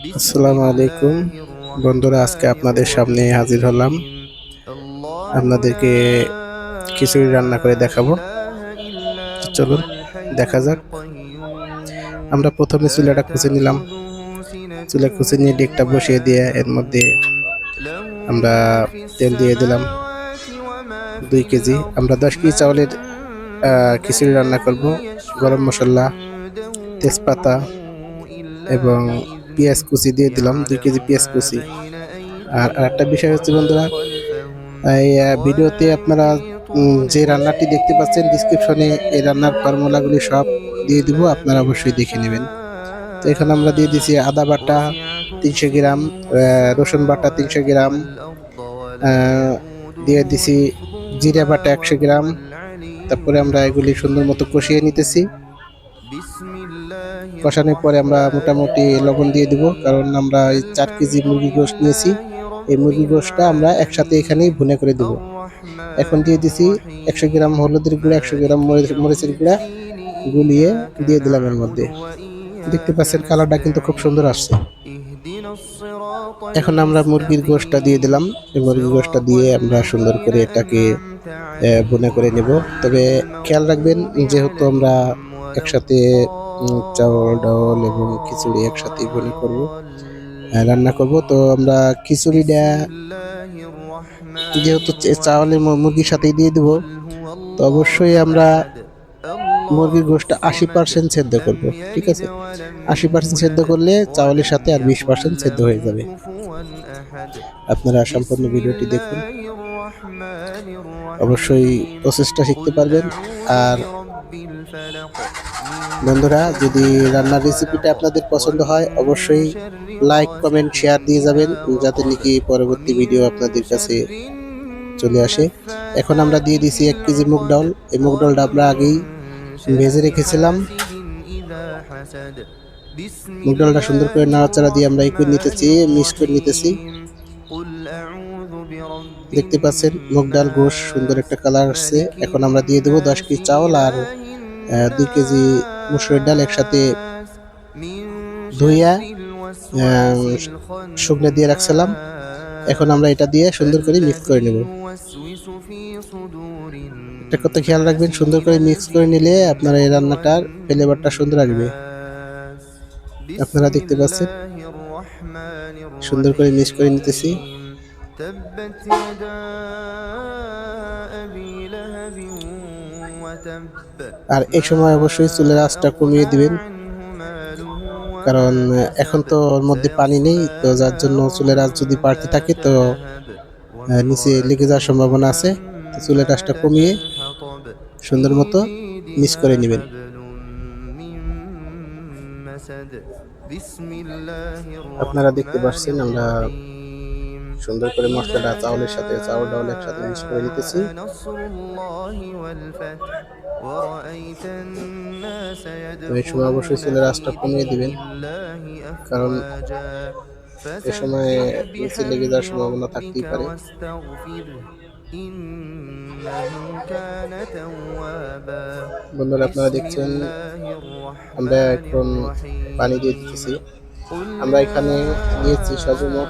আসসালামু আলাইকুম বন্ধুরা, আজকে আপনাদের সামনে হাজির হলাম। আপনাদেরকে খিচুড়ি রান্না করে দেখাবো। তো চলুন দেখা যাক। আমরা প্রথমে চুলাটা খুঁজে নিলাম। চুলা খুঁজে নিয়ে ডেকটা বসিয়ে দিয়ে এর মধ্যে আমরা তেল দিয়ে দিলাম 2 কেজি। আমরা 10 কেজি চাউলের খিচুড়ি রান্না করব। গরম মশলা, তেজপাতা এবং পেঁয়াজ কুচি দিয়ে দিলাম, 2 কেজি পেঁয়াজ কুচি। আর একটা বিষয় হচ্ছে বন্ধুরা, এই ভিডিওতে আপনারা যে রান্নাটি দেখতে পাচ্ছেন ডিসক্রিপশনে এই রান্নার ফর্মুলাগুলি সব দিয়ে দিব, আপনারা অবশ্যই দেখে নেবেন। তো এখানে আমরা দিয়ে দিচ্ছি আদা বাটা 300 গ্রাম, রসুন বাটা 300 গ্রাম, দিয়ে দিছি জিরা বাটা 100 গ্রাম। তারপরে আমরা এগুলি সুন্দর মতো কষিয়ে নিতেছি। কষানোর পরে আমরা মোটামুটি লবণ দিয়ে দিব, কারণ আমরা এই 4 কেজি মুরগি গোশত নিয়েছি। এই মুরগি গোশতটা আমরা একসাথে এখানেই ভুনে করে দেব। এখন দিয়ে দিছি 100 গ্রাম হলুদের গুঁড়া, 100 গ্রাম মরিচের গুঁড়া গুলিয়ে দিয়ে দিলাম এর মধ্যে। দেখতে পাচ্ছেন কালারটা কিন্তু খুব সুন্দর আসছে। এখন আমরা মুরগির গোশতটা দিয়ে দিলাম। এই মুরগির গোশতটা দিয়ে আমরা সুন্দর করে এটাকে ভুনা করে নেব। তবে খেয়াল রাখবেন, যেহেতু আমরা একসাথে চাউল ডাল এবং খিচুড়ি একসাথে ভুনা করব, রান্না করব, তো আমরা খিচুড়িটা যেহেতু চাউলের মুরগির সাথেই দিয়ে দেব, তো অবশ্যই আমরা মুরগির গোশতটা 80% সেদ্ধ করব। ঠিক আছে, 80% সেদ্ধ করলে চাউলের সাথে আর 20% সেদ্ধ হয়ে যাবে। আপনারা সম্পূর্ণ ভিডিওটি দেখুন, অবশ্যই প্রসেসটা শিখতে পারবেন। আর বন্ধুরা, যদি রান্নার রেসিপিটা আপনাদের পছন্দ হয় অবশ্যই লাইক কমেন্ট শেয়ার দিয়ে যাবেন, যাতে নাকি পরবর্তী ভিডিও আপনাদের কাছে চলে আসে। এখন আমরা দিয়ে দিছি 1 কেজি মুগ ডাল। এই মুগ ডালটা আমরা আগেই ভেজে রেখেছিলাম। মুগ ডালটা সুন্দর করে নাড়াচাড়া দিয়ে আমরা এই করে নিতেছি, মিক্স করে নিতেছি। দেখতে পাচ্ছেন মুগ ডাল গোশ সুন্দর একটা কালার আসছে। এখন আমরা দিয়ে দেবো 10 কেজি চাউল আর 2 কেজি মসুরের ডাল একসাথে ধুইয়া শুকনো দিয়ে রাখছিলাম। এখন আমরা এটা দিয়ে সুন্দর করে মিক্স করে নেব। একটা কথা খেয়াল রাখবেন, সুন্দর করে মিক্স করে নিলে আপনার এই রান্নাটার ফ্লেভারটা সুন্দর আসবে। আপনারা দেখতে পাচ্ছেন সুন্দর করে মিক্স করে নিতেছি। আর এই সময় অবশ্যই চুলের আঁচটা কমিয়ে দিবেন, কারণ এখন তো ওর মধ্যে পানি নেই, তো যার জন্য চুলের আঁচ যদি বাড়তে থাকে তো নিচে লেগে যাওয়ার সম্ভাবনা আছে। তো চুলের আঁচটা কমিয়ে সুন্দর মতো মিক্স করে নেবেন। আপনারা দেখতে পাচ্ছেন আমরা সুন্দর করে মশলাটা চাউলের সাথে চাউল ডাউল একসাথে মিক্স করে নিতেছি। তো এই সময় অবশ্যই চুলের আঁচটা কমিয়ে দিবেন, কারণ এ সময় নিচে লেগে যাওয়ার সম্ভাবনা থাকতেই পারে। বন্ধুরা, আপনারা দেখছেন আমরা এখন পানি দিয়ে দিতেছি। আমরা এখানে নিয়েছি সর্বমোট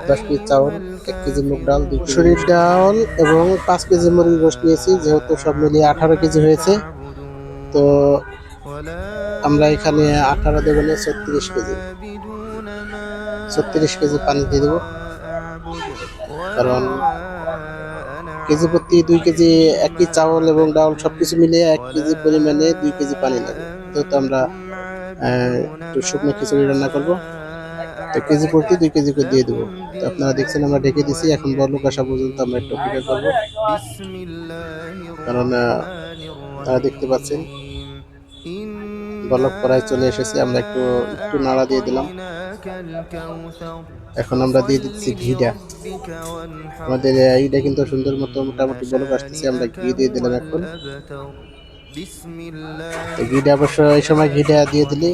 10 কেজি চাউল, 1 কেজি মুগ ডাল, 2 মসুরির ডাল এবং 5 কেজি মুরগির গোশত নিয়েছি। যেহেতু সব মিলিয়ে 18 কেজি হয়েছে, তো আমরা এখানে 18 দেব না, 36 কেজি। 36 কেজি পানি দিয়ে দেবো, কারণ কেজি প্রতি 2 কেজি, 1 কেজি চাউল এবং ডাল সবকিছু মিলিয়ে 1 কেজি পরিমাণে 2 কেজি পানি লাগে। যেহেতু আমরা একটু শুকনো খিচুড়ি রান্না করব, তো কেজি প্রতি 2 কেজি করে দিয়ে দেবো। তো আপনারা দেখছেন আমরা ঢেকে দিছি। এখন বলক আসা পর্যন্ত আমরা একটু অপেক্ষা করবো, কারণ তারা দেখতে পাচ্ছেন বলক প্রায় চলে এসেছে। আমরা একটু নাড়া দিয়ে দিলাম। এখন আমরা দিয়ে দিচ্ছি ঘিটা। আমাদের এইটা কিন্তু সুন্দর মতো মোটামুটি বলক আসতেছে, আমরা ঘি দিয়ে দিলাম। এখন ঘিটা অবশ্য এই সময় ঘিটা দিয়ে দিলে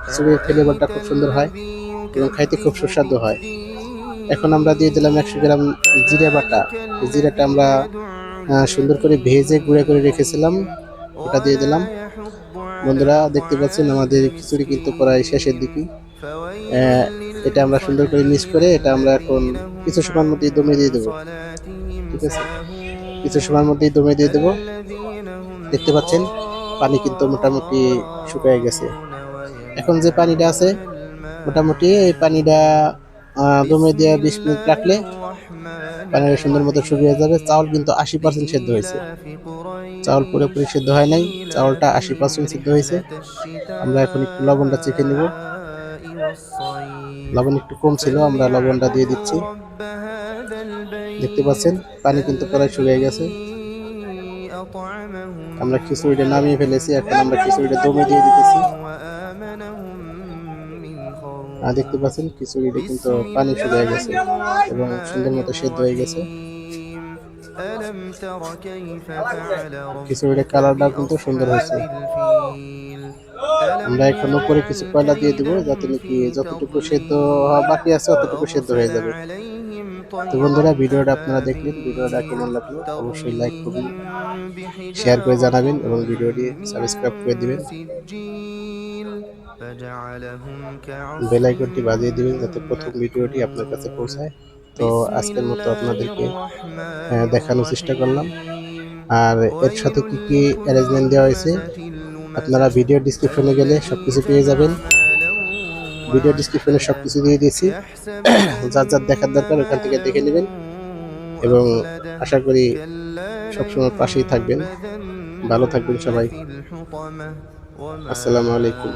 খিচুড়ির ফ্লেভারটা খুব সুন্দর হয় এবং খাইতে খুব সুস্বাদু হয়। এখন আমরা দিয়ে দিলাম 100 গ্রাম জিরা বাটা। জিরাটা আমরা সুন্দর করে ভেজে গুঁড়া করে রেখেছিলাম, ওটা দিয়ে দিলাম। বন্ধুরা দেখতে পাচ্ছেন আমাদের খিচুড়ি কিন্তু প্রায় শেষের দিকে। আহ, এটা আমরা সুন্দর করে মিক্স করে এটা আমরা এখন কিছু সময়ের মধ্যেই দমে দিয়ে দেবো। ঠিক আছে, কিছু সময়ের মধ্যেই দমে দিয়ে দেবো। দেখতে পাচ্ছেন পানি কিন্তু মোটামুটি শুকিয়ে গেছে। এখন যে পানিটা আছে মোটামুটি এই পানিটা দমে দিয়ে 20 মিনিট রাখলে পানিটা সুন্দর মতো শুকিয়ে যাবে। চাউল কিন্তু 80% সেদ্ধ হয়েছে, চাউল পুরোপুরি সেদ্ধ হয় নাই, চাউলটা 80% সিদ্ধ হয়েছে। আমরা এখন একটু লবণটা চেখে নিব, লবণ একটু কম ছিল, আমরা লবণটা দিয়ে দিচ্ছি। দেখতে পাচ্ছেন পানি কিন্তু প্রায় শুকিয়ে গেছে। আমরা খিচুড়িটা নামিয়ে ফেলেছি, এখন আমরা খিচুড়িটা দমে দিয়ে দিতেছি। আর দেখতে পাচ্ছেন খিচুড়িটা কিন্তু পানি শুকিয়ে গেছে এবং সুন্দর মতো সেদ্ধ হয়ে গেছে। খিচুড়ির কালারটাও কিন্তু সুন্দর হয়েছে। আমরা এখন উপরে কিছু কয়লা দিয়ে দিব যাতে নাকি যতটুকু সেদ্ধ হওয়া বাকি আছে ততটুকু সেদ্ধ হয়ে যাবে। তো বন্ধুরা, ভিডিওটা আপনারা দেখলেন, ভিডিওটা কেমন লাগলো অবশ্যই লাইক করবেন, শেয়ার করে জানাবেন এবং ভিডিওটি সাবস্ক্রাইব করে দিবেন, বেল আইকনটি বাজিয়ে দিবেন যাতে প্রথম ভিডিওটি আপনার কাছে পৌঁছায়। তো আজকের মতো আপনাদেরকে দেখানোর চেষ্টা করলাম। আর এর সাথে কি কি অ্যারেঞ্জমেন্ট দেওয়া হয়েছে আপনারা ভিডিও ডিসক্রিপশনে গেলে সবকিছু পেয়ে যাবেন। ভিডিও ডিসক্রিপশনে সবকিছু দিয়ে দিয়েছি, যার যার দেখার দরকার ওখান থেকে দেখে নেবেন এবং আশা করি সবসময় পাশেই থাকবেন। ভালো থাকবেন সবাই। আসসালামু আলাইকুম।